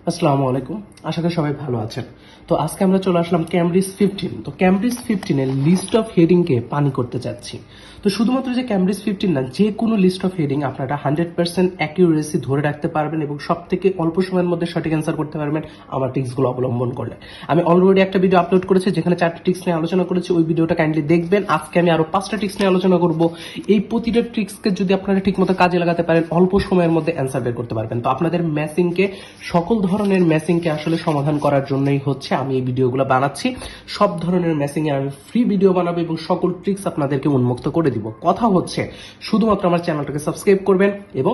আসসালামু আলাইকুম, আশা করি সবাই ভালো আছেন। তো আজকে আমরা চলে আসলাম ক্যামব্রিজ 15। তো ক্যামব্রিজ 15 এর লিস্ট অফ হেডিংকে পানি করতে যাচ্ছি। তো শুধুমাত্র যে ক্যামব্রিজ 15 না, যে কোনো লিস্ট অফ হেডিং আপনারা 100% অ্যাকিউরেসি ধরে রাখতে পারবেন এবং সব থেকে অল্প সময়ের মধ্যে সঠিক অ্যান্সার করতে পারবেন আমার টিক্সগুলো অবলম্বন করলে। আমি অলরেডি একটা ভিডিও আপলোড করেছি যেখানে 4টি টিক্স নিয়ে আলোচনা করেছি, ওই ভিডিওটা কাইন্ডলি দেখবেন। আজকে আমি আরো 5টা টিক্স নিয়ে আলোচনা করব। এই প্রতিটা টিক্সকে যদি আপনারা ঠিকমতো কাজে লাগাতে পারেন, অল্প সময়ের মধ্যে অ্যান্সার বের করতে পারবেন। তো আপনাদের ম্যাচিংকে, সকল ধরনের ম্যাচিংকে আসলে সমাধান করার জন্যই হচ্ছে আমি এই ভিডিওগুলো বানাচ্ছি। সব ধরনের ম্যাচিং এ আমি ফ্রি ভিডিও বানাবো এবং সকল ট্রিক্স আপনাদেরকে উন্মুক্ত করে দিব। কথা হচ্ছে শুধুমাত্র আমার চ্যানেলটাকে সাবস্ক্রাইব করবেন এবং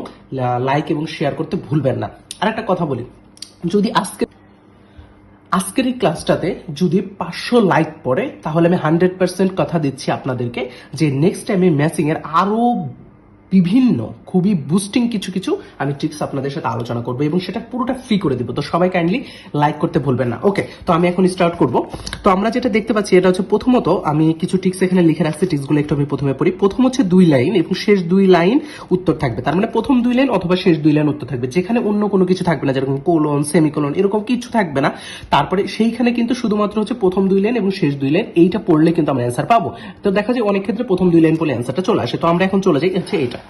লাইক এবং শেয়ার করতে ভুলবেন না। আর একটা কথা বলি, যদি আজকের এই ক্লাসটাতে যদি 500 লাইক পড়ে, তাহলে আমি 100% কথা দিচ্ছি আপনাদেরকে যে নেক্সট টাইমে ম্যাচিং এর আরো বিভিন্ন খুবই বুস্টিং কিছু কিছু আমি ট্রিক্স আপনাদের সাথে আলোচনা করবো এবং সেটা পুরোটা ফ্রি করে দিব। তো সবাই কাইন্ডলি লাইক করতে ভুলবেন না। ওকে, তো আমি এখন স্টার্ট করব। তো আমরা যেটা দেখতে পাচ্ছি এটা হচ্ছে, প্রথমত আমি কিছু ট্রিক্স এখানে লিখে রাখছি, ট্রিক্সগুলো একটু আমি প্রথমে পড়ি। প্রথম হচ্ছে 2 লাইন এবং শেষ 2 লাইন উত্তর থাকবে। তার মানে প্রথম 2 লাইন অথবা শেষ 2 লাইন উত্তর থাকবে, যেখানে অন্য কোনো কিছু থাকবে না, যেরকম কোলন, সেমিকোলন, এরকম কিছু থাকবে না। তারপরে সেইখানে কিন্তু শুধুমাত্র হচ্ছে প্রথম 2 লাইন এবং শেষ 2 লাইন, এইটা পড়লে কিন্তু আমরা অ্যান্সার পাবো। তো দেখা যায় অনেক ক্ষেত্রে প্রথম 2 লাইন পড়লে অ্যান্সারটা চলে আসে। তো আমরা এখন চলে যাই হচ্ছে এইটা।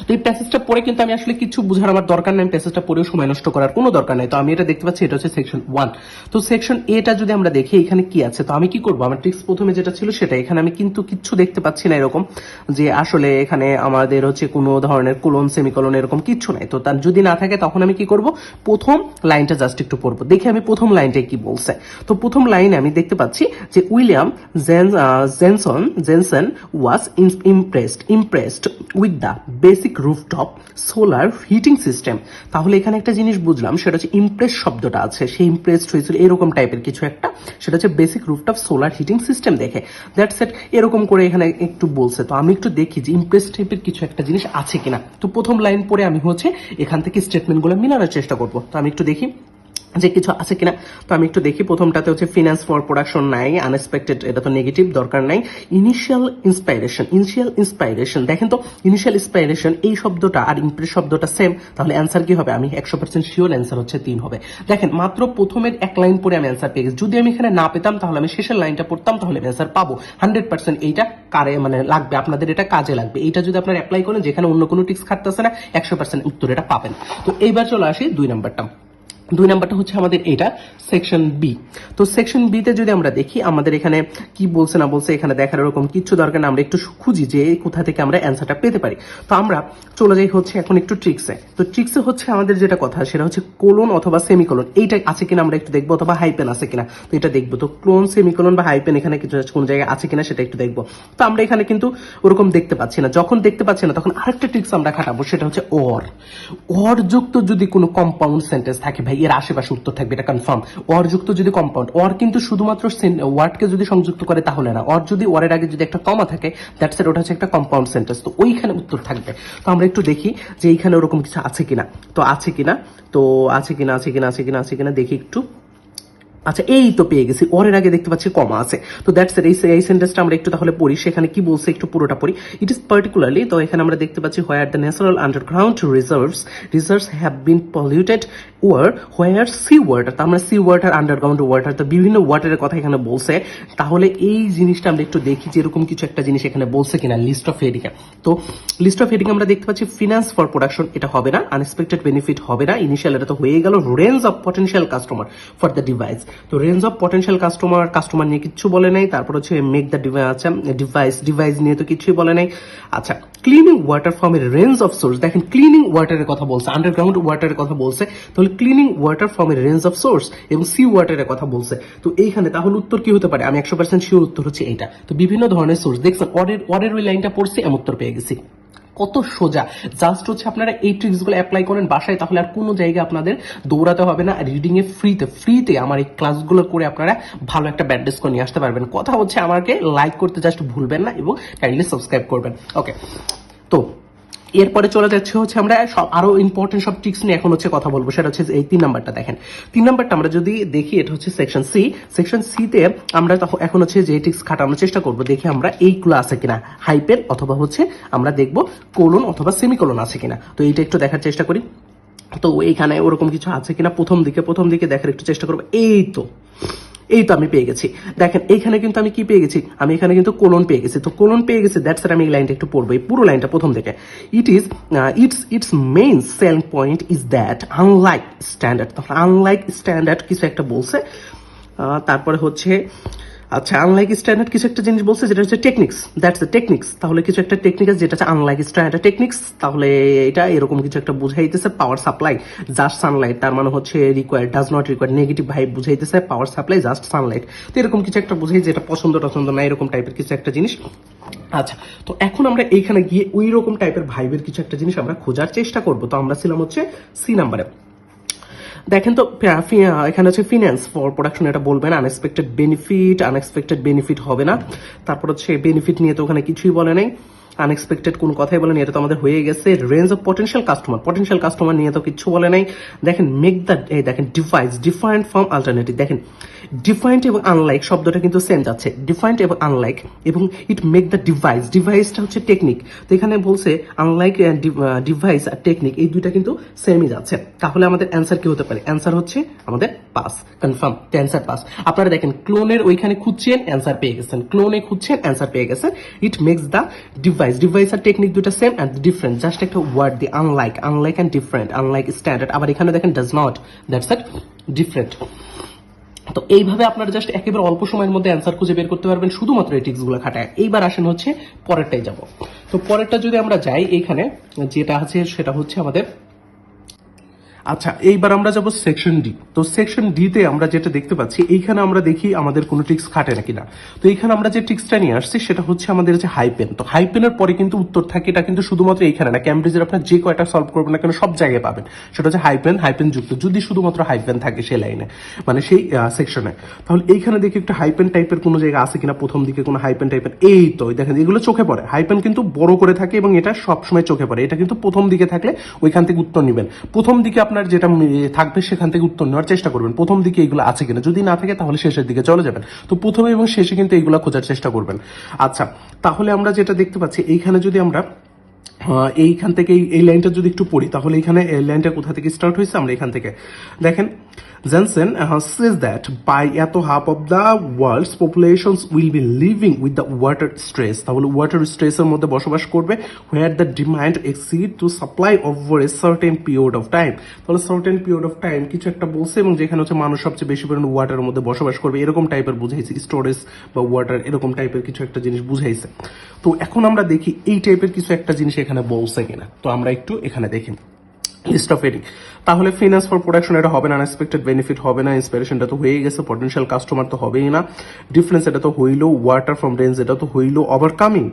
তো এই প্যাসেজটা পড়ে কিন্তু আমি আসলে কিছু বোঝার আমার দরকার নেই, প্যাসেজটা পড়েও সময় নষ্ট করার কোনো দরকার নেই। তো আমি এটা দেখতে পাচ্ছি, এটা হচ্ছে সেকশন 1। তো সেকশন এটা যদি আমরা দেখি এখানে কি আছে, তো আমি কি করবো, আমার ট্রিক্স প্রথমে যেটা ছিল সেটা, এখানে আমি কিন্তু কিচ্ছু দেখতে পাচ্ছি না এরকম যে আসলে এখানে আমাদের হচ্ছে কোনো ধরনের কোলন, সেমিকোলন এরকম কিচ্ছু নাই। তো তার যদি না থাকে তখন আমি কি করব, প্রথম লাইনটা জাস্ট একটু পড়বো, দেখি আমি প্রথম লাইনটাই কি বলছে। তো প্রথম লাইনে আমি দেখতে পাচ্ছি যে William Jenson was impressed with the basic rooftop solar heating system. তাহলে এখানে একটা জিনিস বুঝলাম, সেটা হচ্ছে ইমপ্রেস শব্দটা আছে, সেই ইমপ্রেসড হয়েছিল এরকম টাইপের কিছু একটা, সেটা হচ্ছে basic rooftop solar heating system দেখে। দ্যাটস ইট, এরকম করে এখানে একটু বলছে। তো আমি একটু দেখি যে ইমপ্রেস টাইপের কিছু একটা জিনিস আছে কিনা। তো প্রথম লাইন পরে আমি হচ্ছে এখান থেকে স্টেটমেন্টগুলো মিলানোর চেষ্টা করবো। তো আমি একটু দেখি যে কিছু আছে কিনা। তো আমি একটু দেখি, প্রথমটাতে হচ্ছে ফিনান্স ফর প্রোডাকশন নাই, আনএক্সপেক্টেড, এটা তো নেগেটিভ, দরকার নাই। ইনিশিয়াল ইন্সপাইরেশন, দেখেন তো ইনিশিয়াল ইন্সপাইরেশন এই শব্দটা আর ইমপ্রেস শব্দটা সেম, তাহলে অ্যান্সার কি হবে, আমি 100% শিওর অ্যান্সার হচ্ছে 3 হবে। দেখেন মাত্র প্রথমের এক লাইন পরে আমি অ্যান্সার পেয়ে গেছি। যদি আমি এখানে না পেতাম তাহলে আমি শেষের লাইনটা পড়তাম, তাহলে অ্যান্সার পাবো 100%। এইটা কারে মানে লাগবে, আপনাদের এটা কাজে লাগবে। এইটা যদি আপনারা অ্যাপ্লাই করেন, যেখানে অন্য কোনো টিক্স খাটতেছে না, 100% উত্তর এটা পাবেন। তো এইবার চলে আসি 2 নাম্বারটা। 2 নাম্বারটা হচ্ছে আমাদের এটা সেকশন বি। তো সেকশন বি তে যদি আমরা দেখি আমাদের এখানে কি বলছে না বলছে, এখানে দেখার এরকম কিছু দরকার না, আমরা একটু খুঁজি যে কোথা থেকে আমরা অ্যান্সারটা পেতে পারি। তো আমরা চলে যাই হচ্ছে এখন একটু ট্রিক্সে। তো ট্রিক্সে হচ্ছে আমাদের যেটা কথা সেটা হচ্ছে কোলন অথবা সেমিকোলন, এইটা আছে কিনা আমরা একটু দেখবো, অথবা হাইপেন আছে কিনা, তো এটা দেখবো। তো ক্লোন, সেমিকোলন বা হাইপেন এখানে কিছু কোন জায়গায় আছে কিনা সেটা একটু দেখবো। তো আমরা এখানে কিন্তু ওরকম দেখতে পাচ্ছি না। যখন দেখতে পাচ্ছি না তখন আরেকটা ট্রিক্স আমরা খাটাবো, সেটা হচ্ছে অর যুক্ত যদি কোনো কম্পাউন্ড সেন্টেন্স থাকে, ভাই এর আশেপাশে উত্তর থাকবে, এটা কনফার্ম। অর যুক্ত যদি কম্পাউন্ড, অর কিন্তু শুধুমাত্র ওয়ার্ডকে যদি সংযুক্ত করে তাহলে না, অর যদি ওয়ার্ডের আগে যদি একটা কমা থাকে, দ্যাটস ইট, ওটা হচ্ছে একটা কম্পাউন্ড সেন্টেন্স, তো ওইখানে উত্তর থাকবে। তো আমরা একটু দেখি যে এইখানে ওরকম কিছু আছে কিনা। তো আছে কিনা, তো আছে কিনা দেখি একটু। আচ্ছা, এই তো পেয়ে গেছি, ওরের আগে দেখতে পাচ্ছি কমা আছে। তো দ্যাটস ইট, এই সেন্টেন্সটা আমরা একটু তাহলে পড়ি, সেখানে কি বলছে একটু পুরোটা পড়ি। ইট ইজ পার্টিকুলারলি, তো এখানে আমরা দেখতে পাচ্ছি where the natural underground reserves have been polluted were where sea water. তো আমরা সি ওয়াটার, আন্ডারগ্রাউন্ড ওয়াটার, তো বিভিন্ন ওয়াটারের কথা এখানে বলছে। তাহলে এই জিনিসটা আমরা একটু দেখি যে এরকম কিছু একটা জিনিস এখানে বলছে কিনা লিস্ট অফ হেডিং। তো লিস্ট অফ হেডিং আমরা দেখতে পাচ্ছি ফিনান্স ফর প্রোডাকশন, এটা হবে না। আনএক্সপেক্টেড বেনিফিট হবে না। ইনিশিয়াল, এটা তো হয়ে গেল। Range of potential customer for the device, তো রেঞ্জ অফ পটেনশিয়াল কাস্টমার নিয়ে কিছু বলে নাই। তারপর হচ্ছে মেক দ্য ডিভাইস নিয়ে তো কিছুই বলে নাই। আচ্ছা, cleaning water from a range of swords, দেখেন ক্লিনিং ওয়াটারের কথা বলছে, আন্ডারগ্রাউন্ড ওয়াটারের কথা বলছে, তাহলে cleaning water from a range of swords এবং সি ওয়াটারের কথা বলছে। তো এইখানে তাহলে উত্তর কি হতে পারে, আমি 100% শিওর উত্তর হচ্ছে এইটা। তো বিভিন্ন ধরনের সোর্স দেখছেন, ওয়ারের ওই লাইনটা পড়ছে, আমি উত্তর পেয়ে গেছি। কত সোজা, জাস্ট হচ্ছে আপনারা এই ট্রিক্সগুলো অ্যাপ্লাই করেন বাসায়, তাহলে আর কোনো জায়গায় আপনাদের দৌড়াতে হবে না। রিডিং এ ফ্রিতে আমার এই ক্লাসগুলো করে আপনারা ভালো একটা ব্যাড স্কোর নিয়ে আসতে পারবেন। কথা হচ্ছে আমাকে লাইক করতে জাস্ট ভুলবেন না এবং কাইন্ডলি সাবস্ক্রাইব করবেন। ওকে, তো এরপরে চলে যাচ্ছে হচ্ছে আমরা সব আরো ইম্পর্টেন্ট সব ট্রিক্স নিয়ে এখন হচ্ছে কথা বলবো, সেটা হচ্ছে এই 3 নাম্বারটা। দেখেন 3 নাম্বারটা আমরা যদি দেখি, এটা হচ্ছে সেকশন সি তে আমরা এখন হচ্ছে যে ট্রিক্স খাটানোর চেষ্টা করব, দেখি আমরা এইগুলো আছে কিনা, হাইপেন অথবা হচ্ছে আমরা দেখবো কোলন অথবা সেমিকোলন আছে কিনা। তো এইটা একটু দেখার চেষ্টা করি। তো এইখানে ওরকম কিছু আছে কিনা প্রথম দিকে দেখার একটু চেষ্টা করবো। এই তো আমি পেয়ে গেছি। দেখেন এইখানে কিন্তু আমি কি পেয়ে গেছি, আমি এখানে কিন্তু কোলন পেয়ে গেছি। তো কোলন পেয়ে গেছি, দ্যাটস আমি এই লাইনটা একটু পড়বো, এই পুরো লাইনটা প্রথম থেকে। It's main selling point is that unlike standard, unlike standard কিছু একটা বলছে। তারপরে হচ্ছে আচ্ছা, আনলাইক স্ট্যান্ডার্ড কিছু একটা জিনিস বলছে যেটা হচ্ছে টেকনিক্স, দ্যাটস দ্য টেকনিক্স। তাহলে কিছু একটা টেকনিক আছে যেটা হচ্ছে আনলাইক স্ট্যান্ডার্ড টেকনিক্স। তাহলে এটা এরকম কিছু একটা বুঝাইতেছে। পাওয়ার সাপ্লাই জাস্ট সানলাইট, তার মানে হচ্ছে required does not required, negative vibe বুঝাইতেছে। পাওয়ার সাপ্লাই জাস্ট সানলাইট, তো এরকম কিছু একটা বুঝাই যেটা পছন্দ না এরকম টাইপের কিছু একটা জিনিস। আচ্ছা, তো এখন আমরা এইখানে গিয়ে ওই রকম টাইপের ভাইবের কিছু একটা জিনিস আমরা খোঁজার চেষ্টা করব। তো আমরা ছিলাম হচ্ছে সি নাম্বারে। দেখেন তো এখানে হচ্ছে ফিনান্স ফর প্রোডাকশন, এটা বলবেন আনএক্সপেক্টেড বেনিফিট হবে না। তারপর হচ্ছে বেনিফিট নিয়ে তো ওখানে কিছুই বলে নাই, আনএক্সপেক্টেড কোন কথাই বলেনি, এটা তো আমাদের হয়ে গেছে। রেঞ্জ অফ পটেনশিয়াল কাস্টমার নিয়ে তো কিছু বলে নাই। দেখেন মেক দ্য, দেখেন ডিভাইস ডিফারেন্ট ফ্রম অল্টারনেটিভ। দেখেন ডিফারেন্ট এবং আনলাইক শব্দটা কিন্তু সেম যাচ্ছে, ডিফারেন্ট এবং আনলাইক, এবং ইট মেক দ্য ডিভাইসটা হচ্ছে টেকনিক। তো এখানে বলছে আনলাইক ডিভাইস আর টেকনিক এই দুইটা কিন্তু সেমই যাচ্ছে। তাহলে আমাদের অ্যান্সার কি হতে পারে? অ্যান্সার হচ্ছে আমাদের পাস, কনফার্ম, অ্যান্সার পাস। আপনারা দেখেন ক্লোনের ওইখানে খুঁজছেন, অ্যান্সার পেয়ে গেছেন, ক্লোনে খুঁজছেন, অ্যান্সার পেয়ে গেছেন। ইট মেক্স দ্য ডিভাইস আর টেকনিক দুটো সেম অ্যান্ড ডিফারেন্ট, জাস্ট একটা word the unlike and different, unlike standard. আবার এখানে দেখেন does not, that's that different. তো এইভাবে আপনারা জাস্ট একেবারে অল্প সময়ের মধ্যে অ্যান্সার খুঁজে বের করতে পারবেন শুধুমাত্র এই টিপসগুলো খাটায়। এইবার আসেন হচ্ছে পরেরটাই যাব। তো পরেরটা যদি আমরা যাই, এইখানে যেটা আছে সেটা হচ্ছে আমাদের, আচ্ছা এইবার আমরা যাব সেকশন ডি। তো সেকশন ডি তে আমরা যেটা দেখতে পাচ্ছি, এইখানে আমরা দেখি আমাদের কোনো ট্রিক্স খাটে নাকি না। তো এইখানে আমরা যে ট্রিক্সটা নিয়ে আসছি সেটা হচ্ছে আমাদের হচ্ছে হাইপেন। তো হাইপেনের পরে কিন্তু উত্তর থাকে, এটা কিন্তু শুধুমাত্র এইখানে না, ক্যামব্রিজের আপনার যে কয়টা সলভ করবেন না কেন সব জায়গায় পাবেন। সেটা হচ্ছে হাইপেন যুক্ত, যদি শুধুমাত্র হাইপেন থাকে সেই লাইনে, মানে সেই সেকশনে। তাহলে এইখানে দেখি একটা হাইপেন টাইপের কোনো জায়গা আছে কিনা, প্রথম দিকে কোনো হাইপেন টাইপের। এই তো দেখেন এগুলো চোখে পড়ে, হাইপেন কিন্তু বড় করে থাকে এবং এটা সবসময় চোখে পড়ে। এটা কিন্তু প্রথম দিকে থাকলে ওইখান থেকে উত্তর নেবেন। প্রথম দিকে আপনার যেটা থাকবে সেখান থেকে উত্তর নেওয়ার চেষ্টা করবেন, প্রথম দিকে এইগুলো আছে কিনা। যদি না থাকে তাহলে শেষের দিকে চলে যাবেন। তো প্রথমে এবং শেষে কিন্তু এইগুলো খোঁজার চেষ্টা করবেন। আচ্ছা, তাহলে আমরা যেটা দেখতে পাচ্ছি এইখানে যদি আমরা এইখান থেকে এই লাইনটা যদি একটু পড়ি, তাহলে এইখানে এই লাইনটা কোথা থেকে স্টার্ট হয়েছে, আমরা এখান থেকে দেখেন Jensen says that by এত half of the world's populations will be living with the water stress, তাহলে ওয়াটার স্ট্রেসের মধ্যে বসবাস করবে, where the demand exceed to supply over a certain period of time। তাহলে certain period of time কিছু একটা বলছে, এবং যেখানে হচ্ছে মানুষ সবচেয়ে বেশি পরিমাণে ওয়াটারের মধ্যে বসবাস করবে এরকম টাইপের বুঝাইছে, স্টোরেজ বা ওয়াটার এরকম টাইপের কিছু একটা জিনিস বুঝাইছে। তো এখন আমরা দেখি এই টাইপের কিছু একটা জিনিস এখানে বলছে কিনা। তো আমরা একটু এখানে দেখি লিস্ট অফ এডিং। তাহলে ফিনান্স ফর প্রোডাকশন এটা হবে না, আনএক্সপেক্টেড বেনিফিট হবে না, ইন্সপিরেশনটা তো হয়ে গেছে, পটেনশিয়াল কাস্টমার তো হবেই না, ডিফারেন্স এটা তো হইলো, ওয়াটার ফ্রম রেঞ্জ এটা তো হইলো, ওভারকামিং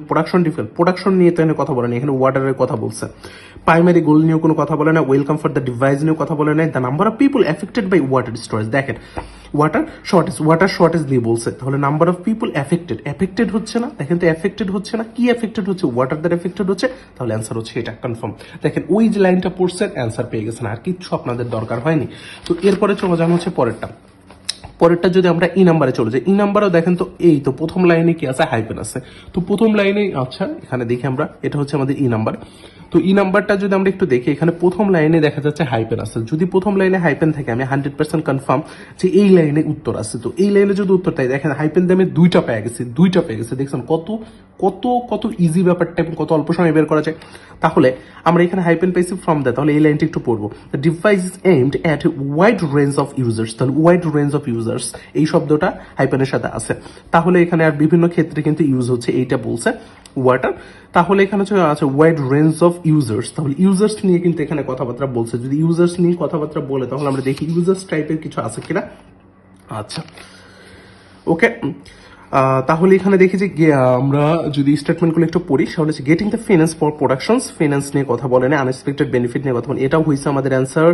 প্রোডাকশন ডিফারেন্ট, প্রোডাকশন নিয়ে তো এখানে কথা বলে না, এখানে ওয়াটারের কথা বলছে। প্রাইমারি গোল নিয়েও কোনো কথা বলে না, ওয়েলকাম ফর দ্য ডিভাইস নিয়েও কথা বলে নাই, the number of people affected by water storage. দেখেন ওয়াটার শর্টেজ দিয়ে বলছে, তাহলে নাম্বার অফ পিপল এফেক্টেড হচ্ছে না, দেখেন তো এফেক্টেড হচ্ছে না, কি এফেক্টেড হচ্ছে, ওয়াটার দ্বারা এফেক্টেড হচ্ছে, তাহলে অ্যান্সার হচ্ছে এটা, কনফার্ম। দেখেন ওই যে লাইনটা পড়ছেন অ্যান্সার পেয়ে গেছেন, আর কিচ্ছু আপনাদের দরকার হয়নি। তো এরপরে চলে যান হচ্ছে পরেরটা যদি আমরা ই নাম্বারে চলে যাই, ই নাম্বারেও দেখেন তো এই তো প্রথম লাইনে কি আছে, হাইপেন আছে। তো প্রথম লাইনে, আচ্ছা এখানে দেখি আমরা, এটা হচ্ছে আমাদের ই নাম্বার। তো ই নাম্বারটা যদি আমরা একটু দেখি, এখানে প্রথম লাইনে দেখা যাচ্ছে হাইপেন আছে। যদি প্রথম লাইনে হাইপেন থাকে আমি 100% কনফার্ম যে এই লাইনে উত্তর আছে। তো এই লাইনে যদি উত্তর থাকে, দেখেন হাইপেন দিয়ে আমি দুইটা পেয়ে গেছি, দেখছেন কত কত কত ইজি ব্যাপারটা এবং কত অল্প সময় বের করা যায়। তাহলে আমরা এখানে হাইপেন পাইছি ফ্রম দ্য, তাহলে এই লাইনটা একটু পড়বো, the device is aimed at wide range of users. তাহলে ওয়াইড রেঞ্জ অফ ইউজার্স এই শব্দটা হাইপেনের সাথে আছে। তাহলে এখানে আর বিভিন্ন ক্ষেত্রে কিন্তু ইউজ হচ্ছে, এইটা বলছে ওয়াটার। তাহলে এখানে আছে ওয়াইড রেঞ্জ অফ ইউজার্স, তাহলে ইউজার্স নিয়ে কিন্তু এখানে কথাবার্তা বলছে। যদি ইউজার্স নিয়ে কথাবার্তা বলে তাহলে আমরা দেখি ইউজার্স টাইপের কিছু আছে কিনা। আচ্ছা ওকে, তাহলে এখানে দেখি যে আমরা যদি স্টেটমেন্টগুলো একটু পড়ি, তাহলে হচ্ছে getting the finance for productions, finance নিয়ে কথা বলে না, আনএক্সপেক্টেড বেনিফিট নিয়ে কথা বলে, এটাও হয়েছে আমাদের অ্যান্সার।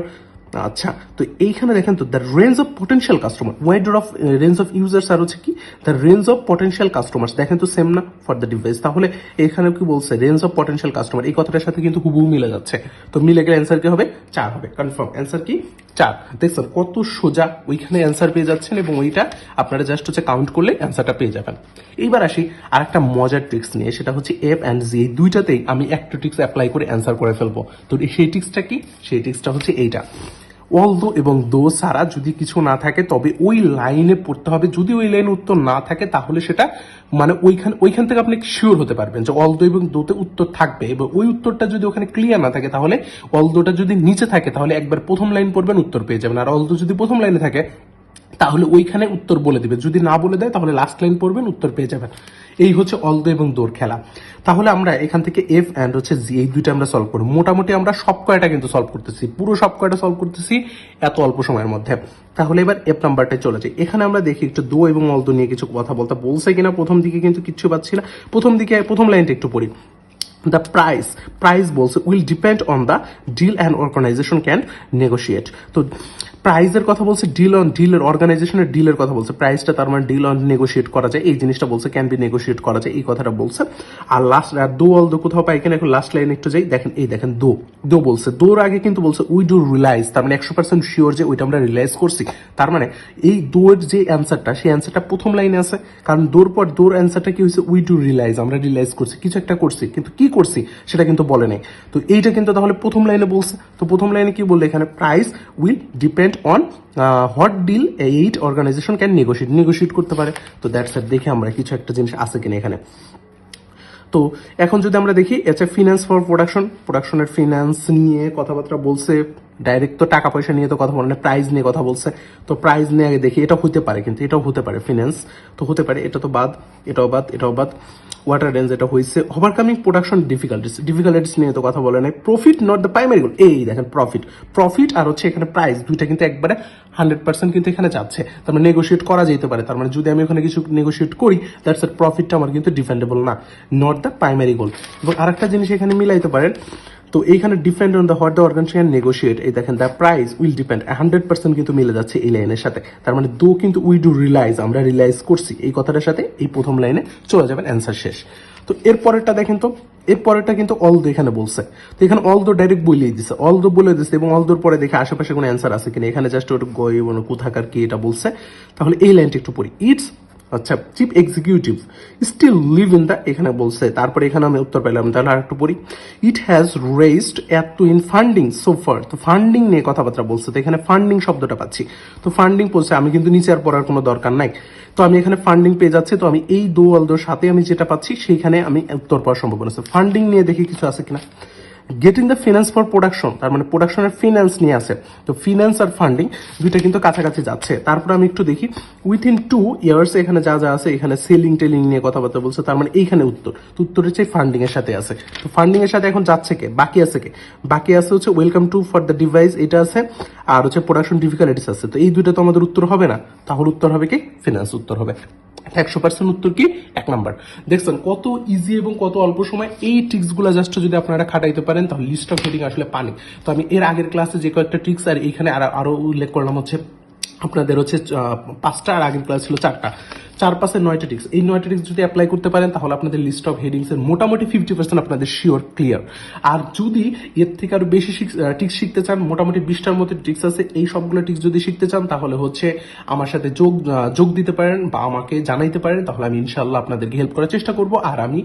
আচ্ছা, তো এইখানে দেখেন তো the range of potential customer, wider of range of users, আর হচ্ছে কি the range of potential customers, দেখেন তো সেম না ফর দ্য ডিভাইস। তাহলে এখানে কি বলছে, রেঞ্জ অফ পটেনশিয়াল কাস্টমার, এই কথাটার সাথে কিন্তু হুবহু মিলে যাচ্ছে। তো মিলে গেলে অ্যান্সার কি হবে, 4 হবে, কনফার্ম অ্যান্সার কি 4। 4। দেখছেন কত সোজা, ওইখানে অ্যান্সার পেয়ে যাচ্ছেন এবং ওইটা আপনারা জাস্ট হচ্ছে কাউন্ট করলে অ্যান্সারটা পেয়ে যাবেন। এইবার আসি আর একটা মজার ট্রিক্স নিয়ে, সেটা হচ্ছে এফ অ্যান্ড জি, এই দুইটাতেই আমি একটা ট্রিক্স অ্যাপ্লাই করে অ্যান্সার করে ফেলবো। তো সেই ট্রিক্সটা কি? সেই ট্রিক্সটা হচ্ছে এইটা, অলদো এবং দো ছাড়া যদি কিছু না থাকে তবে ওই লাইনে পড়তে হবে। যদি ওই লাইনে উত্তর না থাকে তাহলে সেটা মানে ওইখান থেকে আপনি শিওর হতে পারবেন যে অলদো এবং দোতে উত্তর থাকবে, এবং ওই উত্তরটা যদি ওখানে ক্লিয়ার না থাকে তাহলে অলদোটা যদি নিচে থাকে তাহলে একবার প্রথম লাইন পড়বেন, উত্তর পেয়ে যাবেন। আর অলদো যদি প্রথম লাইনে থাকে তাহলে ওইখানে উত্তর বলে দিবে, যদি না বলে দেয় তাহলে লাস্ট লাইন পড়বেন, উত্তর পেয়ে যাবেন। এই হচ্ছে অলদো এবং দোর খেলা। তাহলে আমরা এখান থেকে এফ অ্যান্ড হচ্ছে জি, এই দুইটা আমরা সলভ করি। মোটামুটি আমরা সব কয়টা কিন্তু সলভ করতেছি, পুরো সব কয়টা সলভ করতেছি এত অল্প সময়ের মধ্যে। তাহলে এবার এফ নাম্বারটায় চলে যাই। এখানে আমরা দেখি একটু দো এবং অলদো নিয়ে কিছু কথা বলতে বলছে কিনা, প্রথম দিকে কিন্তু কিচ্ছু পাচ্ছি না। প্রথম লাইনটা একটু পড়ি। The price বলছে will depend on the deal and organization can negotiate। তো প্রাইজের কথা বলছে, ডিলের অর্গানাইজেশনের ডিলের কথা বলছে, প্রাইসটা তার মানে ডিল অন নেগোশিয়েট করা যায়, এই জিনিসটা বলছে, ক্যান বি নেগোশিয়েট করা যায়, এই কথাটা বলছে। আর লাস্ট দো অলদো কোথাও পাই কিনা, এখন লাস্ট লাইনে একটু যাই, দেখেন এই দেখেন দো বলছে, দোর আগে কিন্তু বলছে উই ডু রিলাইজ, তার মানে 100% শিওর যে ওইটা আমরা রিলাইজ করছি। তার মানে এই দোর যে অ্যান্সারটা, সেই অ্যান্সারটা প্রথম লাইনে আছে, কারণ দোর অ্যান্সারটা কি হয়েছে, উই ডু রিলাইজ, আমরা রিলাইজ করছি, কিছু একটা করছি, কিন্তু কি করছি সেটা কিন্তু বলে নাই। তো এইটা কিন্তু তাহলে প্রথম লাইনে বলছে। তো প্রথম লাইনে কি বললে, এখানে price will depend on what deal eight organization can negotiate করতে পারে। তো দ্যাটস ইট, দেখে আমরা কিছু একটা জিনিস আছে কিনা এখানে। তো এখন যদি আমরা দেখি, এটা ফিনান্স ফর প্রোডাকশনের ফিনান্স নিয়ে কথাবার্তা বলছে, ডাইরেক্ট তো টাকা পয়সা নিয়ে তো কথা বলে না, প্রাইস নিয়ে কথা বলছে। তো প্রাইস নিয়ে আগে দেখি, এটা হতে পারে, কিন্তু এটাও হতে পারে ফিনান্স, তো হতে পারে, এটা তো বাদ, এটাও বাদ। ওয়াটার রেঞ্জ এটা হয়েছে। ওভারকামিং প্রোডাকশন ডিফিকাল্টিস নিয়ে তো কথা বলে নাই। প্রফিট নট দ্য প্রাইমারি গোল, এই দেখেন প্রফিট আর হচ্ছে এখানে প্রাইস, দুইটা কিন্তু একবারে 100% কিন্তু এখানে যাচ্ছে, তার মানে নেগোশিয়েট করা যেতে পারে। তার মানে যদি আমি ওখানে কিছু নেগোশিয়েট করি, দ্যাটস এর প্রফিটটা আমার কিন্তু ডিফেন্ডেবল না, নট দ্য প্রাইমারি গোল। এবং আরেকটা জিনিস এখানে মিলাইতে পারেন, তো এইখানে depend on the what the organization negotiate, এই দেখেন দ্য প্রাইস উইল ডিপেন্ড 100% কিন্তু মিলে যাচ্ছে এই লাইনের সাথে। তার মানে দো কিন্তু উই ডু রিলাইজ, আমরা রিলাইজ করছি, এই কথাটার সাথে এই প্রথম লাইনে চলে যাবেন, অ্যান্সার শেষ। তো এরপরেরটা দেখেন, তো এরপরেরটা কিন্তু অলদো এখানে বলছে, তো এখানে অলদো ডাইরেক্ট বলেই দিছে, অলদো বলে দিচ্ছে, এবং অলদোর পরে দেখে আশেপাশে কোনো অ্যান্সার আছে কিনা, এখানে জাস্ট ওটা কোথাকার কি এটা বলছে। তাহলে এই লাইনটা একটু পড়ি, ইটস আচ্ছা chief executive still live in the, এখানে বলছে, তারপরে এখানে আমি উত্তর পেলাম, তাহলে আর একটু পড়ি, ইট হ্যাজ রেজড এত ইন ফান্ডিং সো ফার। তো ফান্ডিং নিয়ে কথাবার্তা বলছে, তো এখানে ফান্ডিং শব্দটা পাচ্ছি, তো ফান্ডিং বলছে, আমি কিন্তু নিচে আর পড়ার কোনো দরকার নাই, তো আমি এখানে ফান্ডিং পেয়ে যাচ্ছি। তো আমি এই দো অলদোর সাথে আমি যেটা পাচ্ছি সেইখানে আমি উত্তর পাওয়ার সম্ভাবনা আছে। ফান্ডিং নিয়ে দেখি কিছু আছে কিনা, getting the finance for production, তার মানে প্রোডাকশনের ফিনান্স নিয়ে আছে। তো ফিনান্স আর ফান্ডিং দুইটা কিন্তু কাছাকাছি যাচ্ছে। তারপর আমি একটু দেখি, উইথিন 2 ইয়ার্স এখানে যা আছে, এখানে সেলিং টেলিং নিয়ে কথাবার্তা বলছে, তার মানে এইখানে উত্তর হচ্ছে ফান্ডিং এর সাথে আছে। তো ফান্ডিং এর সাথে এখন যাচ্ছে কে, বাকি আছে হচ্ছে welcome to for the device, এটা আছে, আর হচ্ছে প্রোডাকশন ডিফিকাল্টিস আছে। তো এই দুইটা তো আমাদের উত্তর হবে না, তাহলে উত্তর হবে কি, ফিনান্স উত্তর হবে। 100% উত্তর কি, 1 নাম্বার। দেখছেন কত ইজি এবং কত অল্প সময়, এই ট্রিক্সগুলো জাস্ট যদি আপনারা খাটাইতে পারেন তাহলে লিস্ট অফ হেডিং আসলে পানি। তো আমি এর আগের ক্লাসে যে কয়েকটা ট্রিক্স আর এইখানে আরো উল্লেখ করলাম হচ্ছে আপনাদের হচ্ছে 5টা, আর আগের ক্লাস ছিল 4টা, 4-5 9টা ট্রিক্স। এই 9টা ট্রিক্স যদি অ্যাপ্লাই করতে পারেন তাহলে আপনাদের লিস্ট অফ হেডিংস এর মোটামুটি 50% আপনাদের শিওর ক্লিয়ার। আর যদি এর থেকে আরো বেশি ট্রিক্স শিখতে চান, মোটামুটি 20টার মতো ট্রিক্স আছে, এই সবগুলো ট্রিক্স যদি শিখতে চান তাহলে হচ্ছে আমার সাথে যোগ দিতে পারেন বা আমাকে জানাইতে পারেন, তাহলে আমি ইনশাআল্লাহ আপনাদেরকে হেল্প করার চেষ্টা করব। আর আমি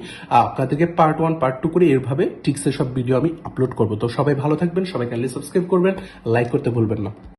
আপনাদেরকে পার্ট 1 পার্ট 2 করে এরভাবে ট্রিক্সের সব ভিডিও আমি আপলোড করব। তো সবাই ভালো থাকবেন, সবাই চ্যানেল সাবস্ক্রাইব করবেন, লাইক করতে ভুলবেন না।